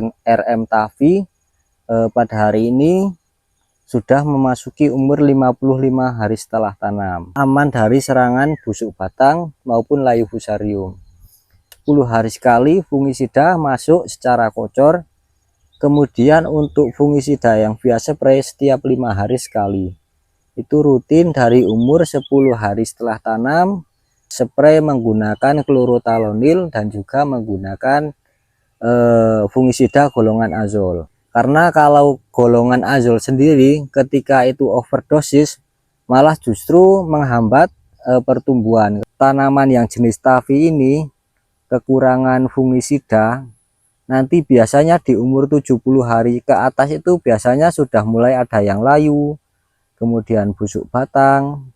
RM Tavi pada hari ini sudah memasuki umur 55 hari setelah tanam, aman dari serangan busuk batang maupun layu fusarium. 10 hari sekali fungisida masuk secara kocor. Kemudian untuk fungisida yang biasa spray setiap 5 hari sekali, itu rutin dari umur 10 hari setelah tanam, spray menggunakan klorotalonil dan juga menggunakan fungisida golongan azol. Karena kalau golongan azol sendiri ketika itu overdosis malah justru menghambat pertumbuhan tanaman yang jenis Tavi ini. Kekurangan fungisida nanti biasanya di umur 70 hari ke atas itu biasanya sudah mulai ada yang layu, kemudian busuk batang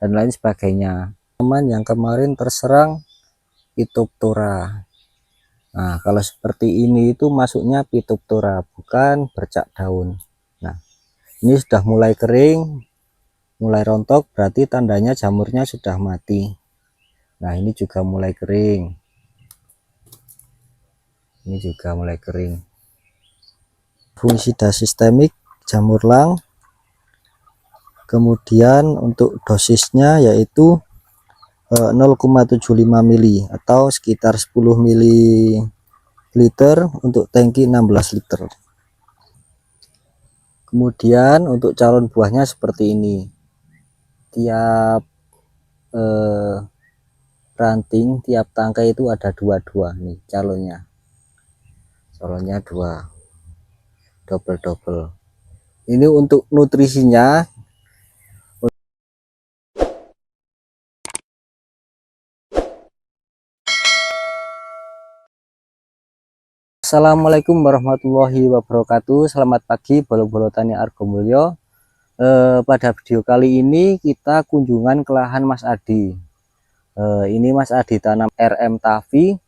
dan lain sebagainya. Tanaman yang kemarin terserang Phytophthora. Nah, kalau seperti ini itu masuknya Phytophthora, bukan bercak daun. Nah, ini sudah mulai kering, mulai rontok, berarti tandanya jamurnya sudah mati. Nah, ini juga mulai kering. Ini juga mulai kering. Fungisida sistemik jamurlang. Kemudian untuk dosisnya yaitu 0,75 mili atau sekitar 10 ml untuk tangki 16 liter. Kemudian untuk calon buahnya seperti ini. Tiap ranting, tiap tangkai itu ada dua nih calonnya. Calonnya dua, double. Ini untuk nutrisinya. Assalamualaikum warahmatullahi wabarakatuh. Selamat pagi bolo-bolo tani Argomulyo. Pada video kali ini kita kunjungan ke lahan Mas Adi. Ini Mas Adi tanam RM Tavi.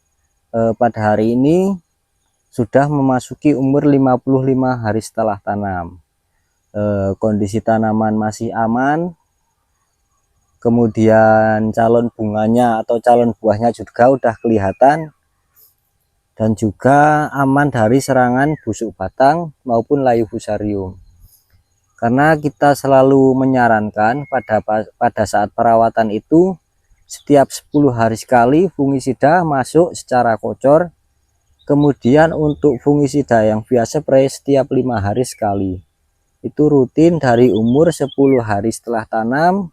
Pada hari ini sudah memasuki umur 55 hari setelah tanam. Kondisi tanaman masih aman. Kemudian calon bunganya atau calon buahnya juga udah kelihatan. Dan juga aman dari serangan busuk batang maupun layu fusarium. Karena kita selalu menyarankan pada saat perawatan itu setiap 10 hari sekali fungisida masuk secara kocor. Kemudian untuk fungisida yang biasa spray setiap 5 hari sekali, itu rutin dari umur 10 hari setelah tanam.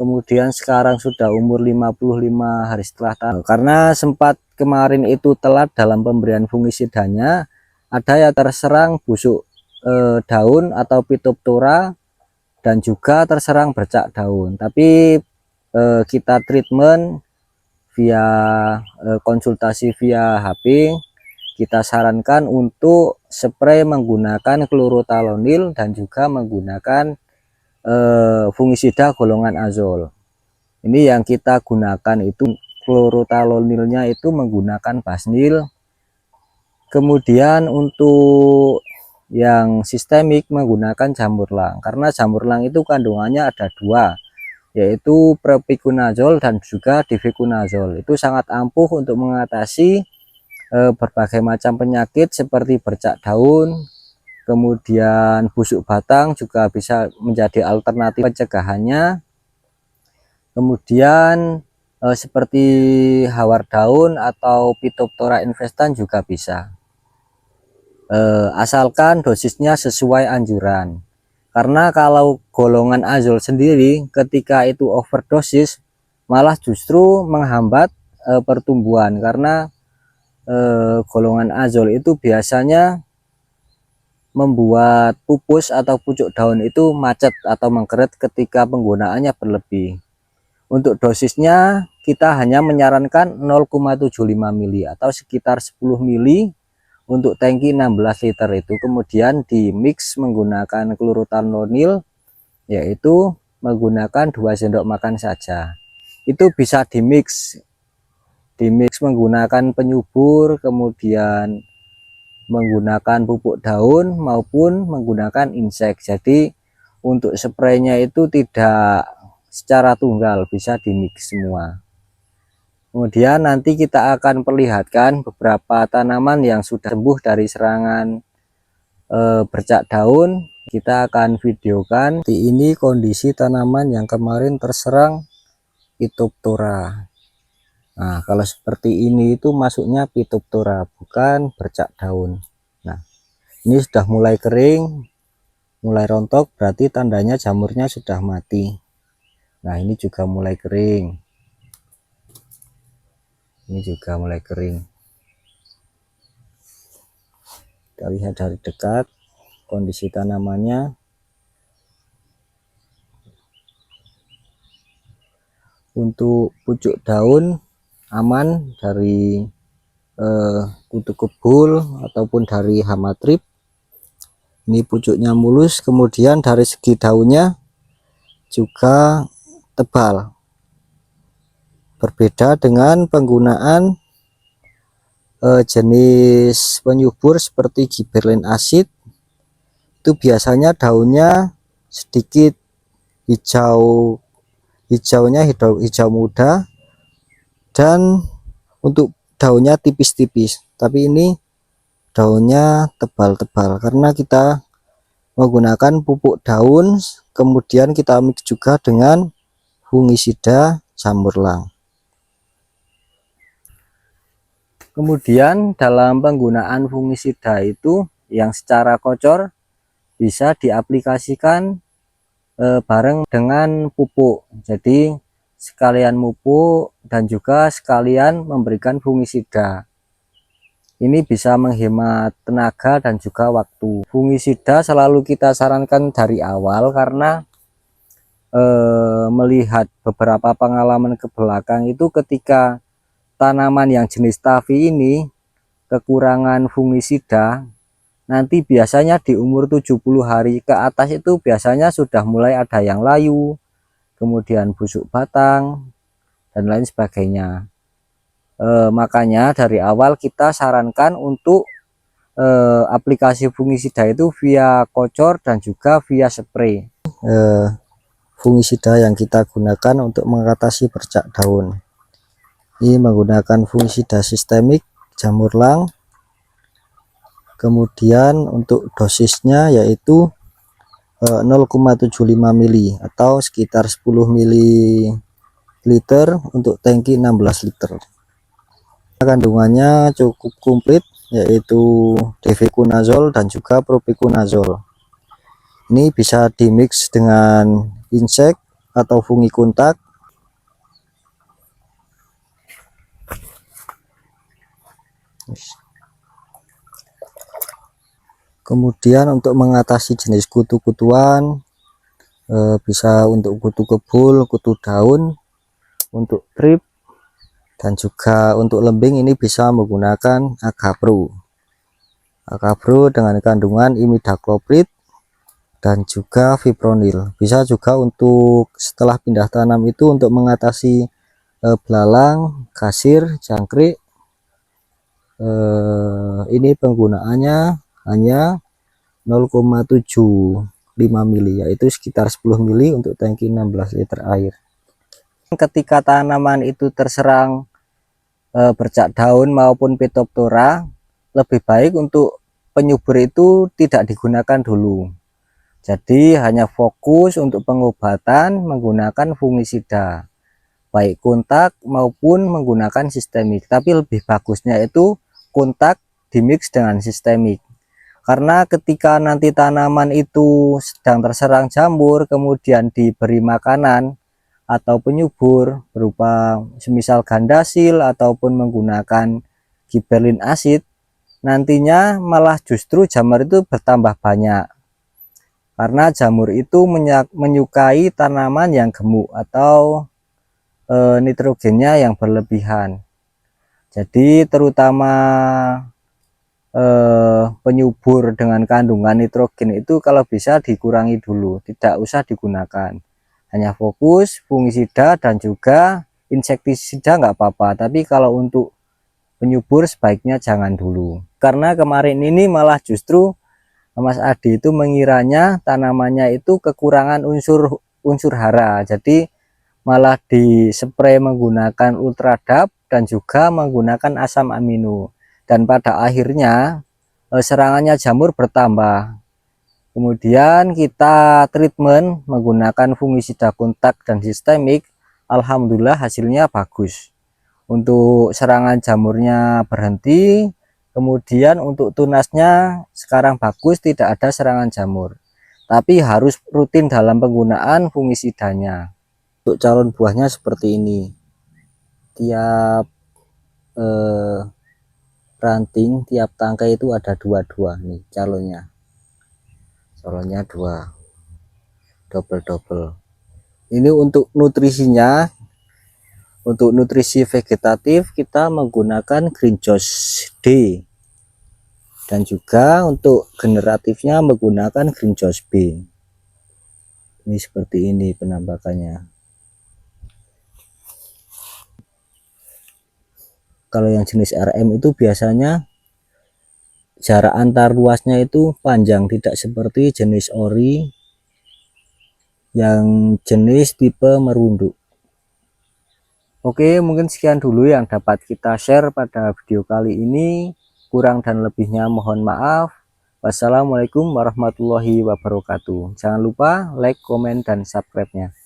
Kemudian sekarang sudah umur 55 hari setelah tanam. Karena sempat kemarin itu telat dalam pemberian fungisidanya, ada yang terserang busuk daun atau Phytophthora dan juga terserang bercak daun. Tapi kita treatment via konsultasi via HP, kita sarankan untuk spray menggunakan klorotalonil dan juga menggunakan fungisida golongan azol. Ini yang kita gunakan itu klorotalonilnya itu menggunakan basnil. Kemudian untuk yang sistemik menggunakan jamurlang, karena jamurlang itu kandungannya ada dua, yaitu propiconazole dan juga difeconazole. Itu sangat ampuh untuk mengatasi berbagai macam penyakit seperti bercak daun. Kemudian busuk batang juga bisa menjadi alternatif pencegahannya. Kemudian seperti hawar daun atau Phytophthora infestan juga bisa. Asalkan dosisnya sesuai anjuran. Karena kalau golongan azol sendiri ketika itu overdosis malah justru menghambat pertumbuhan, karena golongan azol itu biasanya membuat pupus atau pucuk daun itu macet atau mengkeret ketika penggunaannya berlebih. Untuk dosisnya kita hanya menyarankan 0,75 mili atau sekitar 10 mili untuk tangki 16 liter itu. Kemudian di mix menggunakan klorotalonil, yaitu menggunakan 2 sendok makan saja. Itu bisa di mix menggunakan penyubur, kemudian menggunakan pupuk daun maupun menggunakan insek. Jadi untuk spraynya itu tidak secara tunggal, bisa dimix semua. Kemudian nanti kita akan perlihatkan beberapa tanaman yang sudah sembuh dari serangan bercak daun. Kita akan videokan. Ini kondisi tanaman yang kemarin terserang Phytophthora. Nah, kalau seperti ini itu masuknya Phytophthora, bukan bercak daun. Nah, ini sudah mulai kering, mulai rontok, berarti tandanya jamurnya sudah mati. Nah, ini juga mulai kering. Ini juga mulai kering. Kita lihat dari dekat kondisi tanamannya. Untuk pucuk daun aman dari kutu kebul ataupun dari hama trip. Ini pucuknya mulus, kemudian dari segi daunnya juga tebal. Berbeda dengan penggunaan jenis penyubur seperti gibberellin acid, itu biasanya daunnya sedikit hijau muda, dan untuk daunnya tipis-tipis. Tapi ini daunnya tebal-tebal karena kita menggunakan pupuk daun, kemudian kita mix juga dengan fungisida jamurlang. Kemudian dalam penggunaan fungisida itu yang secara kocor bisa diaplikasikan bareng dengan pupuk. Jadi sekalian pupuk dan juga sekalian memberikan fungisida. Ini bisa menghemat tenaga dan juga waktu. Fungisida selalu kita sarankan dari awal karena melihat beberapa pengalaman ke belakang itu ketika tanaman yang jenis Stevia ini kekurangan fungisida, nanti biasanya di umur 70 hari ke atas itu biasanya sudah mulai ada yang layu, kemudian busuk batang dan lain sebagainya. Makanya dari awal kita sarankan untuk aplikasi fungisida itu via kocor dan juga via spray. Fungisida yang kita gunakan untuk mengatasi bercak daun ini menggunakan fungisida sistemik jamurlang. Kemudian untuk dosisnya yaitu 0,75 mili atau sekitar 10 ml untuk tangki 16 liter. Kandungannya cukup komplit, yaitu defeconazole dan juga propiconazole. Ini bisa dimix dengan insek atau fungi kontak. Kemudian untuk mengatasi jenis kutu-kutuan, bisa untuk kutu kebul, kutu daun, untuk trip, dan juga untuk lembing ini bisa menggunakan Agapro dengan kandungan imidacloprid dan juga fipronil. Bisa juga untuk setelah pindah tanam itu untuk mengatasi belalang, kasir, jangkrik. Ini penggunaannya hanya 0,75 mili, yaitu sekitar 10 mili untuk tangki 16 liter air. Ketika tanaman itu terserang bercak daun maupun Phytophthora, lebih baik untuk penyubur itu tidak digunakan dulu. Jadi hanya fokus untuk pengobatan menggunakan fungisida, baik kontak maupun menggunakan sistemik. Tapi lebih bagusnya itu kontak dimix dengan sistemik. Karena ketika nanti tanaman itu sedang terserang jamur, kemudian diberi makanan atau penyubur berupa semisal gandasil ataupun menggunakan gibberellin acid, nantinya malah justru jamur itu bertambah banyak. Karena jamur itu menyukai tanaman yang gemuk atau nitrogennya yang berlebihan. Jadi terutama penyubur dengan kandungan nitrogen itu kalau bisa dikurangi dulu, tidak usah digunakan. Hanya fokus fungisida dan juga insektisida nggak apa-apa, tapi kalau untuk penyubur sebaiknya jangan dulu. Karena kemarin ini malah justru Mas Adi itu mengiranya tanamannya itu kekurangan unsur hara, jadi malah dispray menggunakan ultradap dan juga menggunakan asam amino, dan pada akhirnya serangannya jamur bertambah. Kemudian kita treatment menggunakan fungisida kontak dan sistemik, alhamdulillah hasilnya bagus. Untuk serangan jamurnya berhenti, kemudian untuk tunasnya sekarang bagus, tidak ada serangan jamur. Tapi harus rutin dalam penggunaan fungisidanya. Untuk calon buahnya seperti ini, tiap ranting, tiap tangkai itu ada dua-dua nih calonnya dua, double. Ini untuk nutrisinya, untuk nutrisi vegetatif kita menggunakan Green Joss D, dan juga untuk generatifnya menggunakan Green Joss B. Ini seperti ini penampakannya. Kalau yang jenis RM itu biasanya jarak antar luasnya itu panjang, tidak seperti jenis ori yang jenis tipe merunduk. Oke, mungkin sekian dulu yang dapat kita share pada video kali ini. Kurang dan lebihnya mohon maaf. Wassalamualaikum warahmatullahi wabarakatuh. Jangan lupa like, komen, dan subscribe-nya.